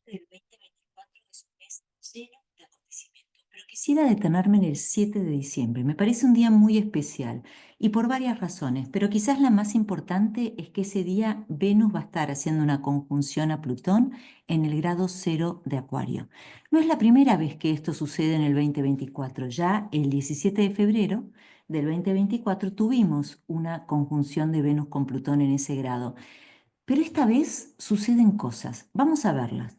del 2024 es un mes lleno de acontecimientos, pero quisiera detenerme en el 7 de diciembre. Me parece un día muy especial y por varias razones, pero quizás la más importante es que ese día Venus va a estar haciendo una conjunción a Plutón en el grado 0 de Acuario. No es la primera vez que esto sucede en el 2024. Ya el 17 de febrero del 2024 tuvimos una conjunción de Venus con Plutón en ese grado. Pero esta vez suceden cosas. Vamos a verlas.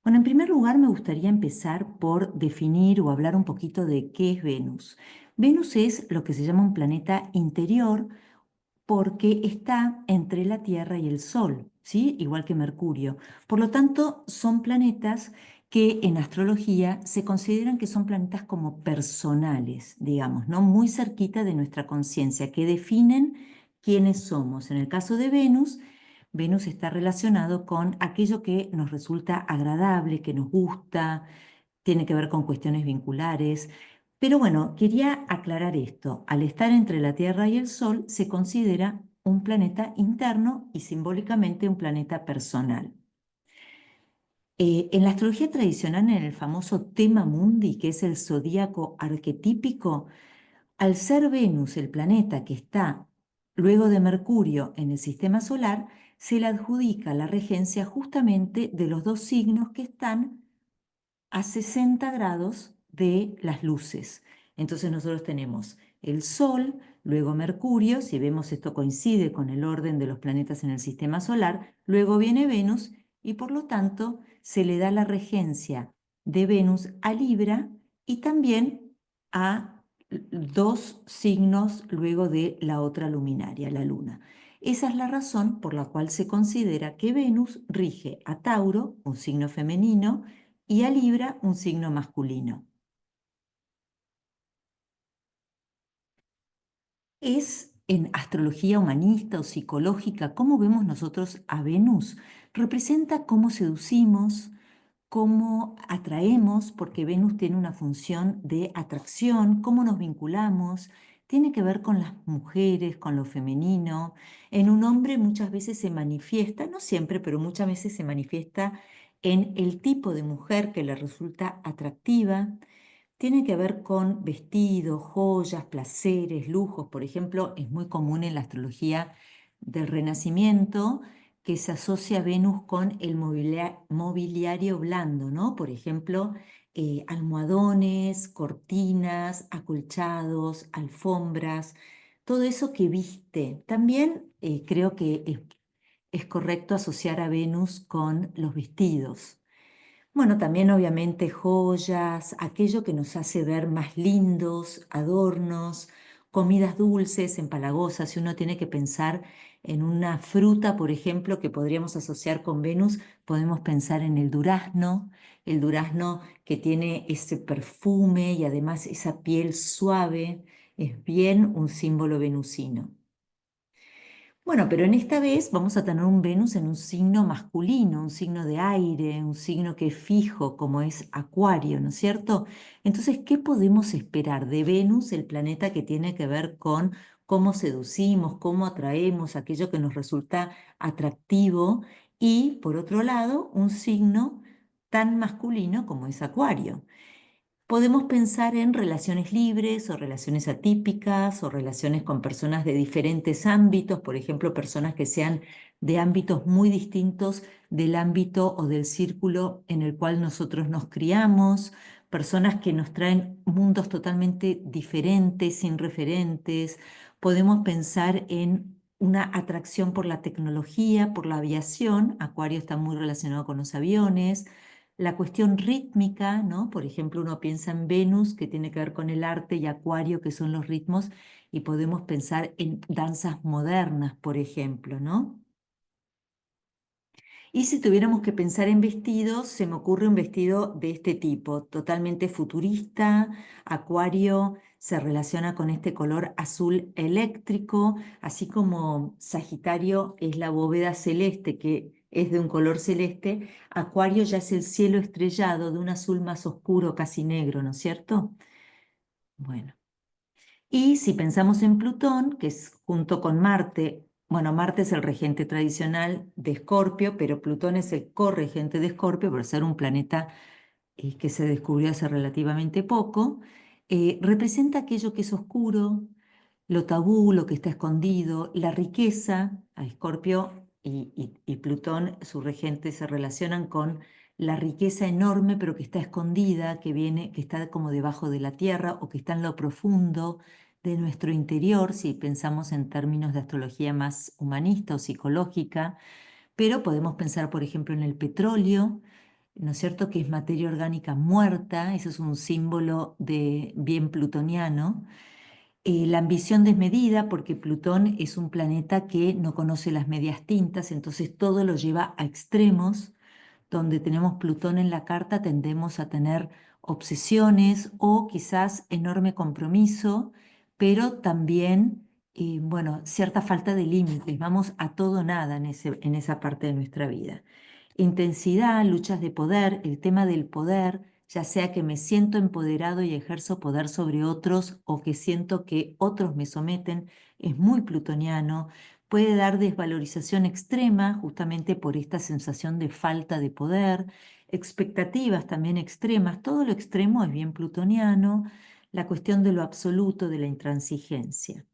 Bueno, en primer lugar me gustaría empezar por definir o hablar un poquito de qué es Venus. Venus es lo que se llama un planeta interior porque está entre la Tierra y el Sol, ¿sí? Igual que Mercurio. Por lo tanto, son planetas que en astrología se consideran que son planetas como personales, digamos, ¿no? Muy cerquita de nuestra conciencia, que definen quiénes somos. En el caso de Venus, Venus está relacionado con aquello que nos resulta agradable, que nos gusta, tiene que ver con cuestiones vinculares. Pero bueno, quería aclarar esto. Al estar entre la Tierra y el Sol, se considera un planeta interno y simbólicamente un planeta personal. En la astrología tradicional, en el famoso tema mundi, que es el zodíaco arquetípico, al ser Venus el planeta que está luego de Mercurio en el sistema solar, se le adjudica la regencia justamente de los dos signos que están a 60 grados de las luces. Entonces nosotros tenemos el Sol, luego Mercurio, si vemos esto coincide con el orden de los planetas en el sistema solar, luego viene Venus y por lo tanto se le da la regencia de Venus a Libra y también a dos signos luego de la otra luminaria, la Luna. Esa es la razón por la cual se considera que Venus rige a Tauro, un signo femenino, y a Libra un signo masculino. Es en astrología humanista o psicológica, cómo vemos nosotros a Venus. Representa cómo seducimos, cómo atraemos, porque Venus tiene una función de atracción, cómo nos vinculamos, tiene que ver con las mujeres, con lo femenino. En un hombre muchas veces se manifiesta, no siempre, pero muchas veces se manifiesta en el tipo de mujer que le resulta atractiva. Tiene que ver con vestidos, joyas, placeres, lujos. Por ejemplo, es muy común en la astrología del Renacimiento que se asocia a Venus con el mobiliario blando, ¿no? Por ejemplo, almohadones, cortinas, acolchados, alfombras, todo eso que viste. También creo que es correcto asociar a Venus con los vestidos. Bueno, también obviamente joyas, aquello que nos hace ver más lindos, adornos, comidas dulces, empalagosas. Si uno tiene que pensar en una fruta, por ejemplo, que podríamos asociar con Venus, podemos pensar en el durazno que tiene ese perfume y además esa piel suave, es bien un símbolo venusino. Bueno, pero en esta vez vamos a tener un Venus en un signo masculino, un signo de aire, un signo que es fijo, como es Acuario, ¿no es cierto? Entonces, ¿qué podemos esperar de Venus, el planeta que tiene que ver con cómo seducimos, cómo atraemos aquello que nos resulta atractivo? Y, por otro lado, un signo tan masculino como es Acuario. Podemos pensar en relaciones libres o relaciones atípicas o relaciones con personas de diferentes ámbitos, por ejemplo, personas que sean de ámbitos muy distintos del ámbito o del círculo en el cual nosotros nos criamos, personas que nos traen mundos totalmente diferentes, sin referentes. Podemos pensar en una atracción por la tecnología, por la aviación. Acuario está muy relacionado con los aviones, la cuestión rítmica, ¿no? Por ejemplo, uno piensa en Venus, que tiene que ver con el arte, y Acuario, que son los ritmos, y podemos pensar en danzas modernas, por ejemplo, ¿no? Y si tuviéramos que pensar en vestidos, se me ocurre un vestido de este tipo, totalmente futurista. Acuario se relaciona con este color azul eléctrico, así como Sagitario es la bóveda celeste, que es de un color celeste. Acuario ya es el cielo estrellado de un azul más oscuro, casi negro, ¿no es cierto? Bueno. Y si pensamos en Plutón, que es junto con Marte bueno, Marte es el regente tradicional de Escorpio, pero Plutón es el corregente de Escorpio por ser un planeta que se descubrió hace relativamente poco. Representa aquello que es oscuro, lo tabú, lo que está escondido, la riqueza. A Escorpio y Plutón, su regente, se relacionan con la riqueza enorme, pero que está escondida, que viene, que está como debajo de la tierra o que está en lo profundo de nuestro interior, si pensamos en términos de astrología más humanista o psicológica. Pero podemos pensar, por ejemplo, en el petróleo, ¿no es cierto?, que es materia orgánica muerta. Eso es un símbolo de bien plutoniano. La ambición desmedida, porque Plutón es un planeta que no conoce las medias tintas, entonces todo lo lleva a extremos. Donde tenemos Plutón en la carta tendemos a tener obsesiones o quizás enorme compromiso, pero también, bueno, cierta falta de límites. Vamos a todo o nada en esa parte de nuestra vida. Intensidad, luchas de poder, el tema del poder, ya sea que me siento empoderado y ejerzo poder sobre otros o que siento que otros me someten, es muy plutoniano. Puede dar desvalorización extrema justamente por esta sensación de falta de poder, expectativas también extremas. Todo lo extremo es bien plutoniano, la cuestión de lo absoluto, de la intransigencia.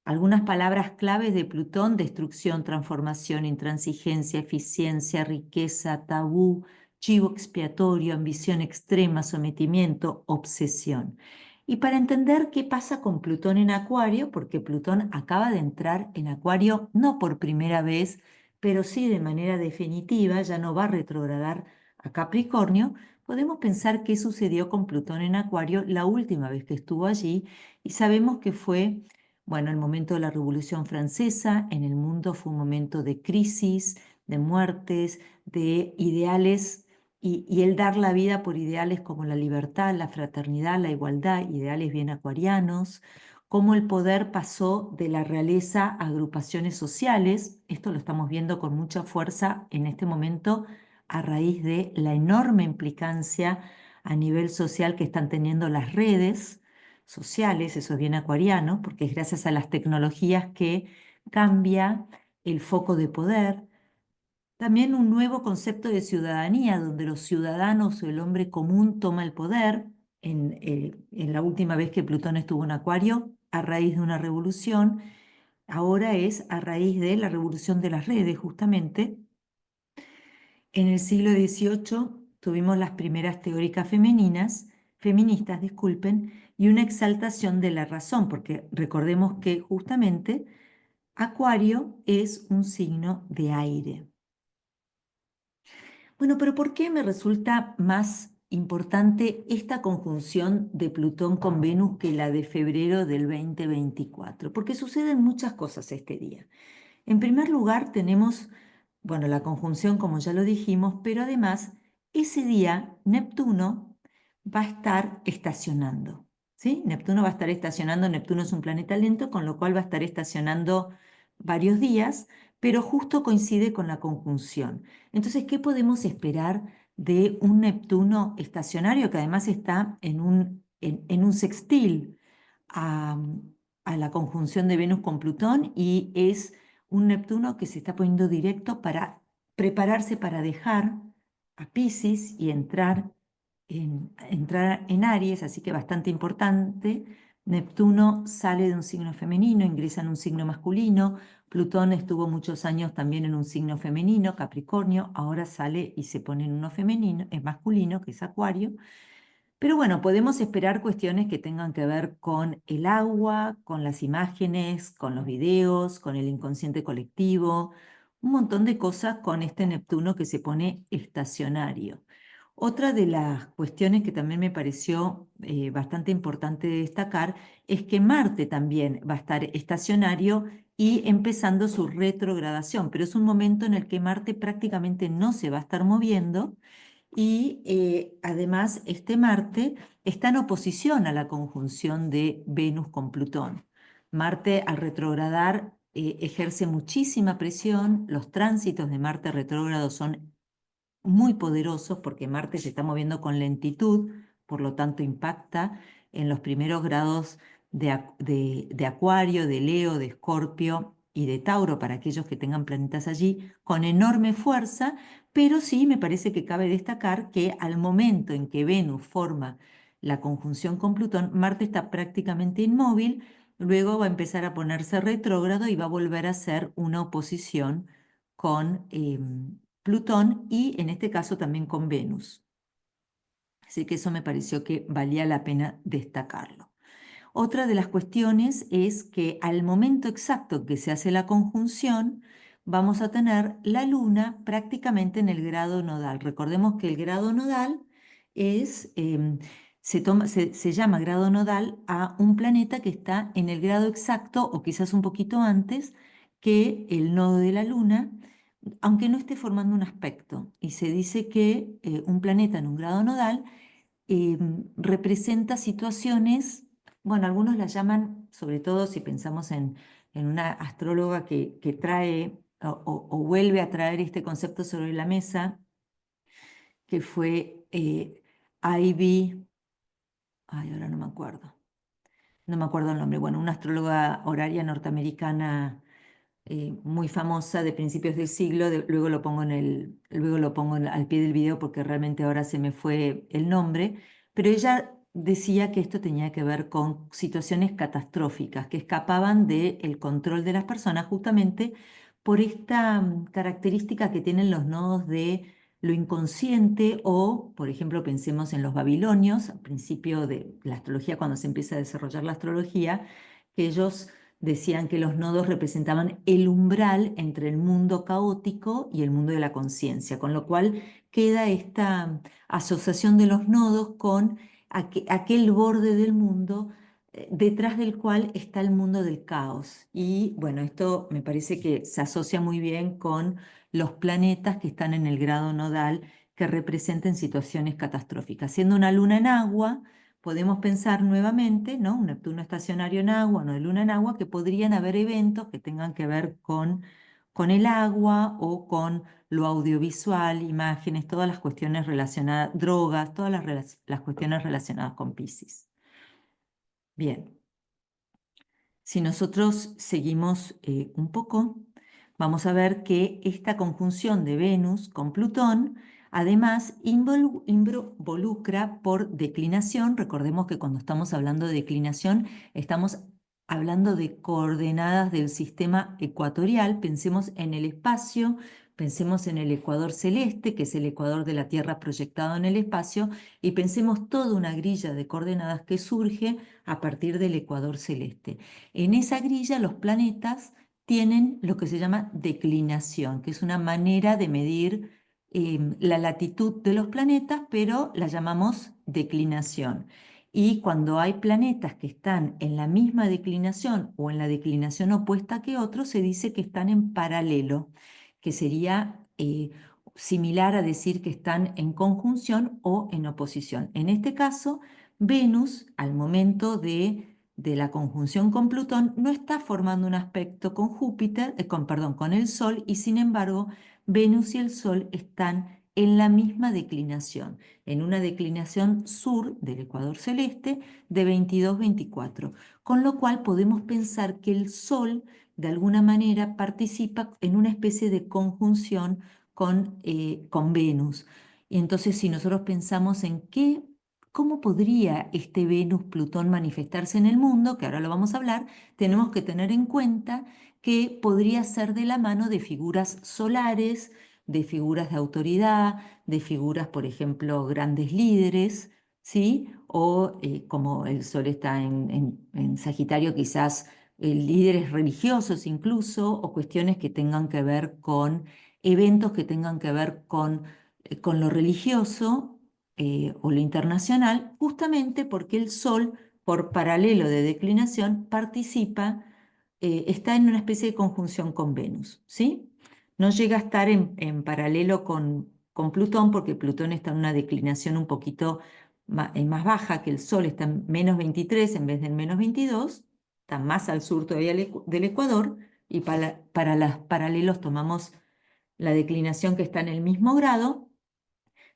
Algunas palabras claves de Plutón: destrucción, transformación, intransigencia, eficiencia, riqueza, tabú, chivo expiatorio, ambición extrema, sometimiento, obsesión. Y para entender qué pasa con Plutón en Acuario, porque Plutón acaba de entrar en Acuario no por primera vez, pero sí de manera definitiva, ya no va a retrogradar a Capricornio, podemos pensar qué sucedió con Plutón en Acuario la última vez que estuvo allí, y sabemos que fue, bueno, el momento de la Revolución Francesa. En el mundo fue un momento de crisis, de muertes, de ideales, y el dar la vida por ideales como la libertad, la fraternidad, la igualdad, ideales bien acuarianos. Cómo el poder pasó de la realeza a agrupaciones sociales. Esto lo estamos viendo con mucha fuerza en este momento a raíz de la enorme implicancia a nivel social que están teniendo las redes sociales. Eso es bien acuariano, porque es gracias a las tecnologías que cambia el foco de poder. También un nuevo concepto de ciudadanía, donde los ciudadanos o el hombre común toma el poder. En la última vez que Plutón estuvo en Acuario, a raíz de una revolución. Ahora es a raíz de la revolución de las redes, justamente. En el siglo XVIII tuvimos las primeras teóricas feministas, disculpen, y una exaltación de la razón, porque recordemos que justamente Acuario es un signo de aire. Bueno, pero ¿por qué me resulta más importante esta conjunción de Plutón con Venus que la de febrero del 2024? Porque suceden muchas cosas este día. En primer lugar, tenemos, bueno, la conjunción, como ya lo dijimos, pero además ese día Neptuno va a estar estacionando, ¿sí? Neptuno va a estar estacionando. Neptuno es un planeta lento, con lo cual va a estar estacionando varios días, pero justo coincide con la conjunción. Entonces, ¿qué podemos esperar de un Neptuno estacionario que además está en un sextil a, a la conjunción de Venus con Plutón, y es un Neptuno que se está poniendo directo para prepararse para dejar a Piscis y entrar en Aries, así que bastante importante. Neptuno sale de un signo femenino, ingresa en un signo masculino. Plutón estuvo muchos años también en un signo femenino, Capricornio, ahora sale y se pone en uno femenino, es masculino, que es Acuario. Pero bueno, podemos esperar cuestiones que tengan que ver con el agua, con las imágenes, con los videos, con el inconsciente colectivo, un montón de cosas con este Neptuno que se pone estacionario. Otra de las cuestiones que también me pareció bastante importante de destacar es que Marte también va a estar estacionario y empezando su retrogradación, pero es un momento en el que Marte prácticamente no se va a estar moviendo. Y además este Marte está en oposición a la conjunción de Venus con Plutón. Marte, al retrogradar, ejerce muchísima presión. Los tránsitos de Marte retrógrado son muy poderosos porque Marte se está moviendo con lentitud, por lo tanto impacta en los primeros grados de Acuario, de Leo, de Escorpio y de Tauro para aquellos que tengan planetas allí, con enorme fuerza, pero sí me parece que cabe destacar que al momento en que Venus forma la conjunción con Plutón, Marte está prácticamente inmóvil, luego va a empezar a ponerse retrógrado y va a volver a hacer una oposición con Plutón y en este caso también con Venus. Así que eso me pareció que valía la pena destacarlo. Otra de las cuestiones es que al momento exacto que se hace la conjunción, vamos a tener la Luna prácticamente en el grado nodal. Recordemos que el grado nodal es, se llama grado nodal a un planeta que está en el grado exacto o quizás un poquito antes que el nodo de la Luna, aunque no esté formando un aspecto. Y se dice que un planeta en un grado nodal representa situaciones, bueno, algunos la llaman, sobre todo si pensamos en una astróloga que trae o vuelve a traer este concepto sobre la mesa, que fue Ivy, ay, ahora no me acuerdo el nombre, bueno, una astróloga horaria norteamericana muy famosa de principios del siglo, luego lo pongo al pie del video porque realmente ahora se me fue el nombre, pero ella decía que esto tenía que ver con situaciones catastróficas que escapaban del control de las personas justamente por esta característica que tienen los nodos de lo inconsciente o, por ejemplo, pensemos en los babilonios, al principio de la astrología, cuando se empieza a desarrollar la astrología, que ellos decían que los nodos representaban el umbral entre el mundo caótico y el mundo de la conciencia, con lo cual queda esta asociación de los nodos con aquel borde del mundo detrás del cual está el mundo del caos. Y bueno, esto me parece que se asocia muy bien con los planetas que están en el grado nodal que representen situaciones catastróficas. Siendo una luna en agua, podemos pensar nuevamente, ¿no? Un Neptuno estacionario en agua, no de luna en agua, que podrían haber eventos que tengan que ver con el agua o con lo audiovisual, imágenes, todas las cuestiones relacionadas, drogas, todas las cuestiones relacionadas con Piscis. Bien, si nosotros seguimos un poco, vamos a ver que esta conjunción de Venus con Plutón además involucra por declinación. Recordemos que cuando estamos hablando de declinación estamos hablando de coordenadas del sistema ecuatorial. Pensemos en el espacio, pensemos en el ecuador celeste, que es el ecuador de la Tierra proyectado en el espacio, y pensemos toda una grilla de coordenadas que surge a partir del ecuador celeste. En esa grilla los planetas tienen lo que se llama declinación, que es una manera de medir la latitud de los planetas, pero la llamamos declinación. Y cuando hay planetas que están en la misma declinación o en la declinación opuesta que otros, se dice que están en paralelo, que sería similar a decir que están en conjunción o en oposición. En este caso, Venus, al momento de la conjunción con Plutón, no está formando un aspecto con Júpiter, perdón, con el Sol, y sin embargo, Venus y el Sol están en la misma declinación, en una declinación sur del ecuador celeste de 22-24, con lo cual podemos pensar que el Sol de alguna manera participa en una especie de conjunción con Venus. Y entonces, si nosotros pensamos en cómo podría este Venus-Plutón manifestarse en el mundo, que ahora lo vamos a hablar, tenemos que tener en cuenta que podría ser de la mano de figuras solares, de figuras de autoridad, de figuras, por ejemplo, grandes líderes, ¿sí? O como el Sol está en Sagitario, quizás líderes religiosos incluso, o cuestiones que tengan que ver con eventos que tengan que ver con lo religioso o lo internacional, justamente porque el Sol, por paralelo de declinación, está en una especie de conjunción con Venus, ¿sí? No llega a estar en paralelo con Plutón, porque Plutón está en una declinación un poquito más baja que el Sol, está en -23 en vez de en -22, está más al sur todavía del Ecuador, y para los paralelos tomamos la declinación que está en el mismo grado,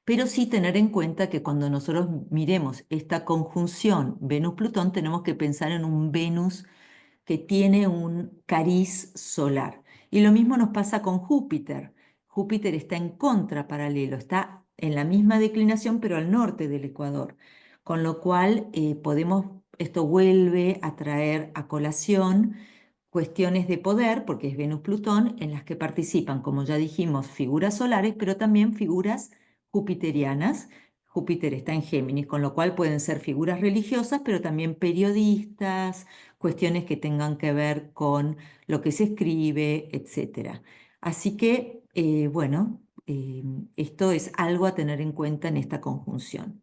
pero sí tener en cuenta que cuando nosotros miremos esta conjunción Venus-Plutón, tenemos que pensar en un Venus que tiene un cariz solar. Y lo mismo nos pasa con Júpiter. Júpiter está en contraparalelo, está en la misma declinación, pero al norte del ecuador. Con lo cual esto vuelve a traer a colación cuestiones de poder, porque es Venus-Plutón, en las que participan, como ya dijimos, figuras solares, pero también figuras jupiterianas. Júpiter está en Géminis, con lo cual pueden ser figuras religiosas, pero también periodistas, cuestiones que tengan que ver con lo que se escribe, etcétera. Así que, bueno, esto es algo a tener en cuenta en esta conjunción.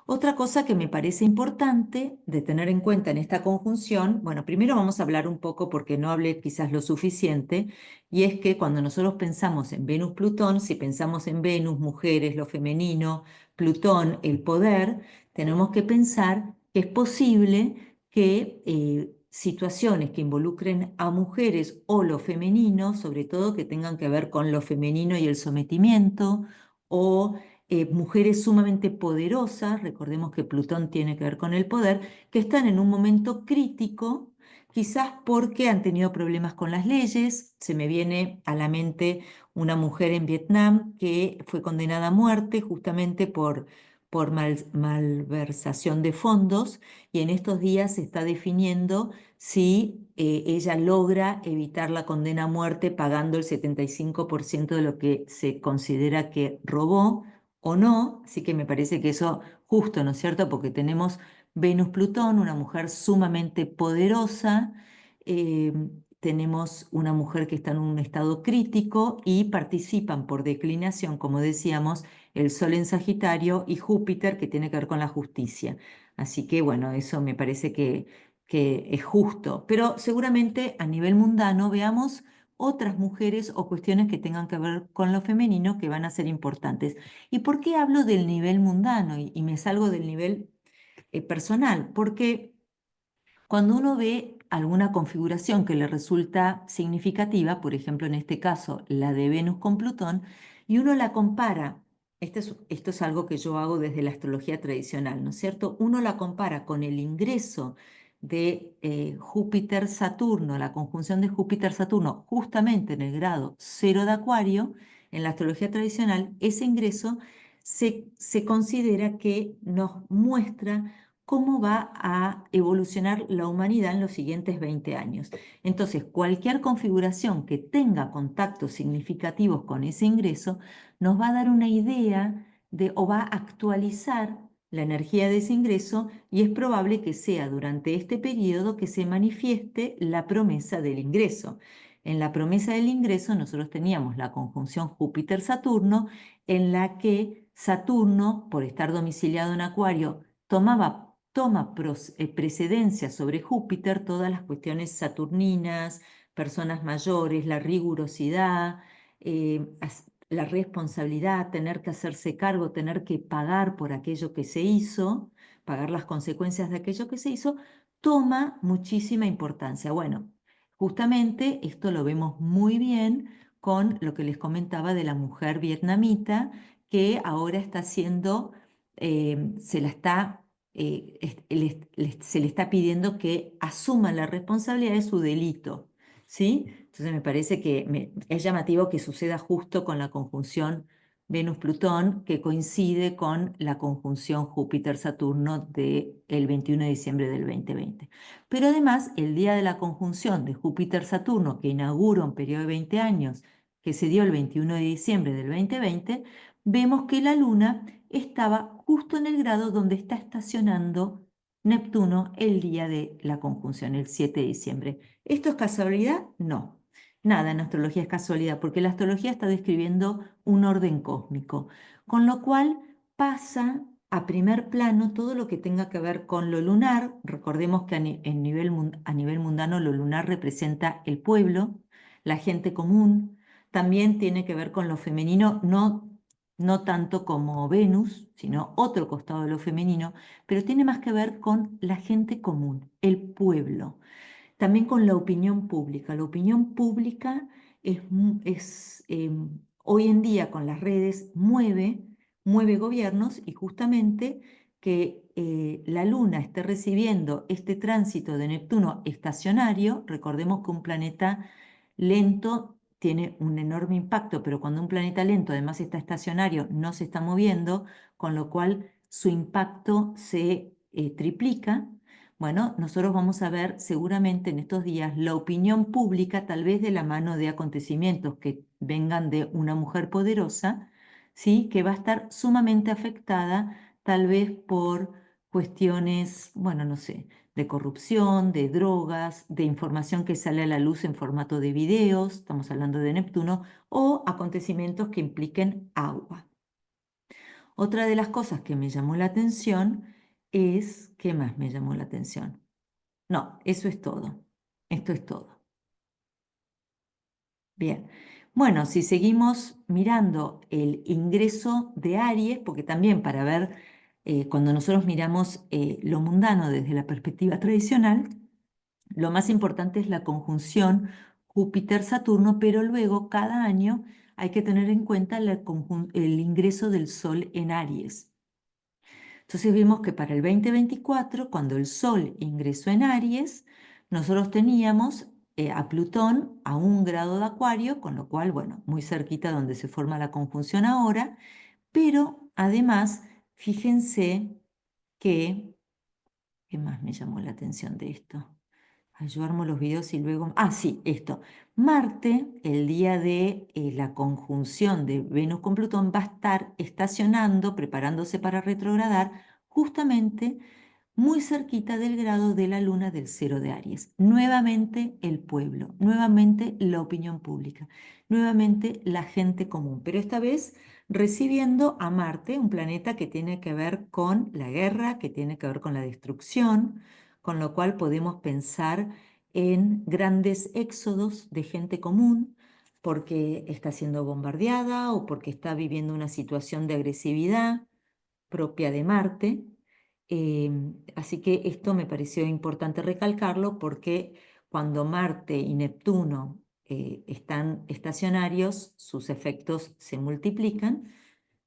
Otra cosa que me parece importante de tener en cuenta en esta conjunción, bueno, primero vamos a hablar un poco porque no hablé quizás lo suficiente, y es que cuando nosotros pensamos en Venus-Plutón, si pensamos en Venus, mujeres, lo femenino, Plutón, el poder, tenemos que pensar que es posible que situaciones que involucren a mujeres o lo femenino, sobre todo que tengan que ver con lo femenino y el sometimiento, o mujeres sumamente poderosas, recordemos que Plutón tiene que ver con el poder, que están en un momento crítico, quizás porque han tenido problemas con las leyes. Se me viene a la mente una mujer en Vietnam que fue condenada a muerte justamente por malversación de fondos, y en estos días se está definiendo si ella logra evitar la condena a muerte pagando el 75% de lo que se considera que robó o no, así que me parece que eso justo, ¿no es cierto? Porque tenemos Venus-Plutón, una mujer sumamente poderosa, eh, tenemos una mujer que está en un estado crítico y participan por declinación, como decíamos, el Sol en Sagitario y Júpiter, que tiene que ver con la justicia. Así que, bueno, eso me parece que es justo, pero seguramente a nivel mundano veamos otras mujeres o cuestiones que tengan que ver con lo femenino que van a ser importantes. ¿Y por qué hablo del nivel mundano y me salgo del nivel personal? Porque cuando uno ve alguna configuración que le resulta significativa, por ejemplo en este caso la de Venus con Plutón, y uno la compara, esto es algo que yo hago desde la astrología tradicional, ¿no es cierto? Uno la compara con el ingreso de Júpiter-Saturno, la conjunción de Júpiter-Saturno justamente en el grado cero de Acuario. En la astrología tradicional, ese ingreso se considera que nos muestra cómo va a evolucionar la humanidad en los siguientes 20 años. Entonces, cualquier configuración que tenga contactos significativos con ese ingreso nos va a dar una idea o va a actualizar la energía de ese ingreso, y es probable que sea durante este periodo que se manifieste la promesa del ingreso. En la promesa del ingreso nosotros teníamos la conjunción Júpiter-Saturno, en la que Saturno, por estar domiciliado en Acuario, toma precedencia sobre Júpiter, todas las cuestiones saturninas, personas mayores, la rigurosidad, la responsabilidad, tener que hacerse cargo, tener que pagar por aquello que se hizo, pagar las consecuencias de aquello que se hizo, toma muchísima importancia. Bueno, justamente esto lo vemos muy bien con lo que les comentaba de la mujer vietnamita que ahora está siendo, se la está se le está pidiendo que asuma la responsabilidad de su delito, ¿sí? Entonces me parece que es llamativo que suceda justo con la conjunción Venus-Plutón, que coincide con la conjunción Júpiter-Saturno del 21 de diciembre del 2020. Pero además, el día de la conjunción de Júpiter-Saturno, que inaugura un periodo de 20 años, que se dio el 21 de diciembre del 2020, vemos que la Luna estaba justo en el grado donde está estacionando Neptuno el día de la conjunción, el 7 de diciembre. ¿Esto es casualidad? No. Nada en astrología es casualidad, porque la astrología está describiendo un orden cósmico, con lo cual pasa a primer plano todo lo que tenga que ver con lo lunar. Recordemos que a nivel mundano lo lunar representa el pueblo, la gente común. También tiene que ver con lo femenino, no tanto como Venus, sino otro costado de lo femenino, pero tiene más que ver con la gente común, el pueblo. También con la opinión pública. La opinión pública hoy en día con las redes mueve gobiernos, y justamente que la Luna esté recibiendo este tránsito de Neptuno estacionario. Recordemos que un planeta lento tiene un enorme impacto, pero cuando un planeta lento además está estacionario, no se está moviendo, con lo cual su impacto se triplica. Bueno, nosotros vamos a ver seguramente en estos días la opinión pública, tal vez de la mano de acontecimientos que vengan de una mujer poderosa, ¿sí? Que va a estar sumamente afectada, tal vez por cuestiones, bueno, no sé, de corrupción, de drogas, de información que sale a la luz en formato de videos, estamos hablando de Neptuno, o acontecimientos que impliquen agua. Otra de las cosas que me llamó la atención es, ¿qué más me llamó la atención? No, eso es todo. Esto es todo. Bien. Bueno, si seguimos mirando el ingreso de Aries, porque también para ver, cuando nosotros miramos lo mundano desde la perspectiva tradicional, lo más importante es la conjunción Júpiter-Saturno, pero luego cada año hay que tener en cuenta el ingreso del Sol en Aries. Entonces vimos que para el 2024, cuando el Sol ingresó en Aries, nosotros teníamos a Plutón a 1 grado de Acuario, con lo cual, bueno, muy cerquita donde se forma la conjunción ahora, pero además, fíjense que, ¿qué más me llamó la atención de esto? Ay, yo armo los videos y luego... Ah, sí, esto. Marte, el día de la conjunción de Venus con Plutón, va a estar estacionando, preparándose para retrogradar, justamente muy cerquita del grado de la luna del cero de Aries. Nuevamente el pueblo, nuevamente la opinión pública, nuevamente la gente común, pero esta vez recibiendo a Marte, un planeta que tiene que ver con la guerra, que tiene que ver con la destrucción, con lo cual podemos pensar en grandes éxodos de gente común porque está siendo bombardeada o porque está viviendo una situación de agresividad propia de Marte. Así que esto me pareció importante recalcarlo porque cuando Marte y Neptuno están estacionarios, sus efectos se multiplican.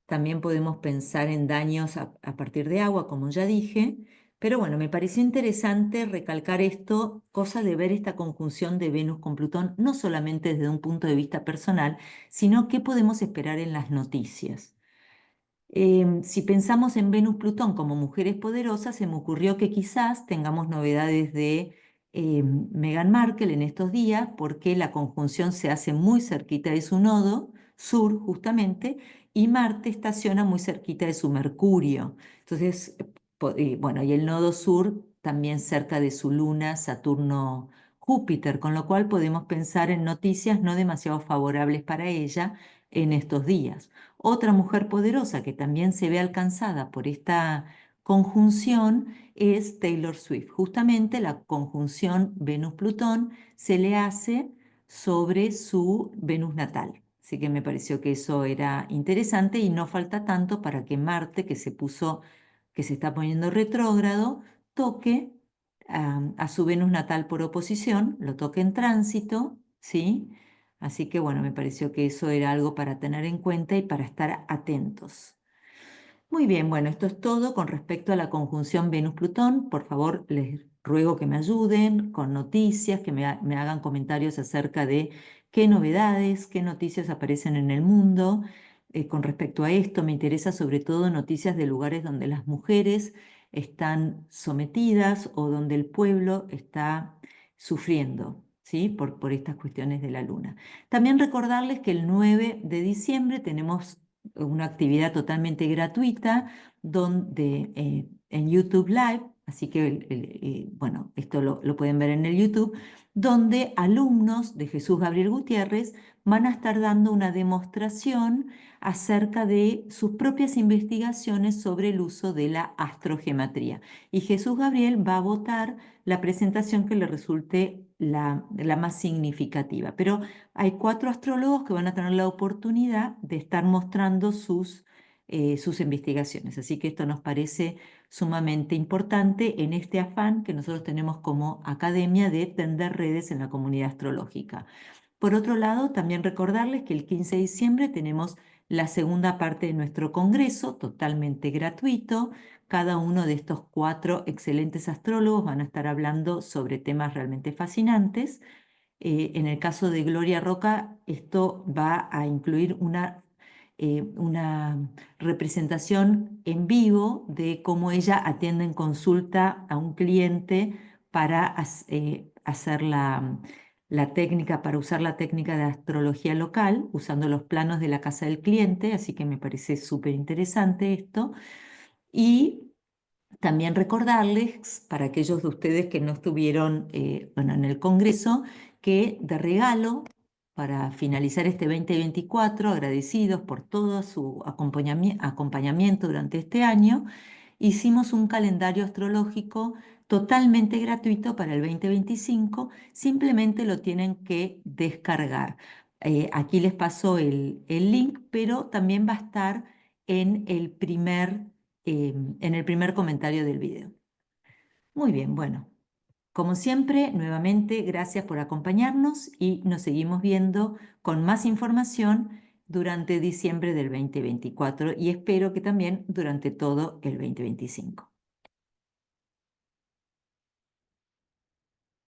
También podemos pensar en daños a partir de agua, como ya dije. Pero bueno, me pareció interesante recalcar esto, cosa de ver esta conjunción de Venus con Plutón, no solamente desde un punto de vista personal, sino qué podemos esperar en las noticias. Si pensamos en Venus-Plutón como mujeres poderosas, se me ocurrió que quizás tengamos novedades de Meghan Markle en estos días, porque la conjunción se hace muy cerquita de su nodo sur, justamente, y Marte estaciona muy cerquita de su Mercurio. Entonces, bueno, y el nodo sur también cerca de su luna, Saturno-Júpiter, con lo cual podemos pensar en noticias no demasiado favorables para ella en estos días. Otra mujer poderosa que también se ve alcanzada por esta conjunción es Taylor Swift. Justamente la conjunción Venus-Plutón se le hace sobre su Venus natal. Así que me pareció que eso era interesante y no falta tanto para que Marte, que se está poniendo retrógrado, toque a su Venus natal por oposición, lo toque en tránsito, ¿sí? Así que bueno, me pareció que eso era algo para tener en cuenta y para estar atentos. Muy bien, bueno, esto es todo con respecto a la conjunción Venus-Plutón. Por favor, les ruego que me ayuden con noticias, que me hagan comentarios acerca de qué novedades, qué noticias aparecen en el mundo. Con respecto a esto, me interesa sobre todo noticias de lugares donde las mujeres están sometidas o donde el pueblo está sufriendo, ¿sí? Por estas cuestiones de la luna. También recordarles que el 9 de diciembre tenemos una actividad totalmente gratuita donde, en YouTube Live, así que bueno, esto lo pueden ver en el YouTube, donde alumnos de Jesús Gabriel Gutiérrez van a estar dando una demostración acerca de sus propias investigaciones sobre el uso de la astrogeometría. Y Jesús Gabriel va a votar la presentación que le resulte la más significativa. Pero hay 4 astrólogos que van a tener la oportunidad de estar mostrando sus investigaciones. Así que esto nos parece sumamente importante en este afán que nosotros tenemos como academia de tender redes en la comunidad astrológica. Por otro lado, también recordarles que el 15 de diciembre tenemos la segunda parte de nuestro congreso, totalmente gratuito. Cada uno de estos 4 excelentes astrólogos van a estar hablando sobre temas realmente fascinantes. En el caso de Gloria Roca, esto va a incluir una representación en vivo de cómo ella atiende en consulta a un cliente para hacer la técnica, para usar la técnica de astrología local, usando los planos de la casa del cliente, así que me parece súper interesante esto. Y también recordarles, para aquellos de ustedes que no estuvieron bueno, en el Congreso, que de regalo, para finalizar este 2024, agradecidos por todo su acompañamiento durante este año, hicimos un calendario astrológico totalmente gratuito para el 2025, simplemente lo tienen que descargar. Aquí les paso el link, pero también va a estar en en el primer comentario del video. Muy bien, bueno, como siempre, nuevamente gracias por acompañarnos y nos seguimos viendo con más información durante diciembre del 2024 y espero que también durante todo el 2025.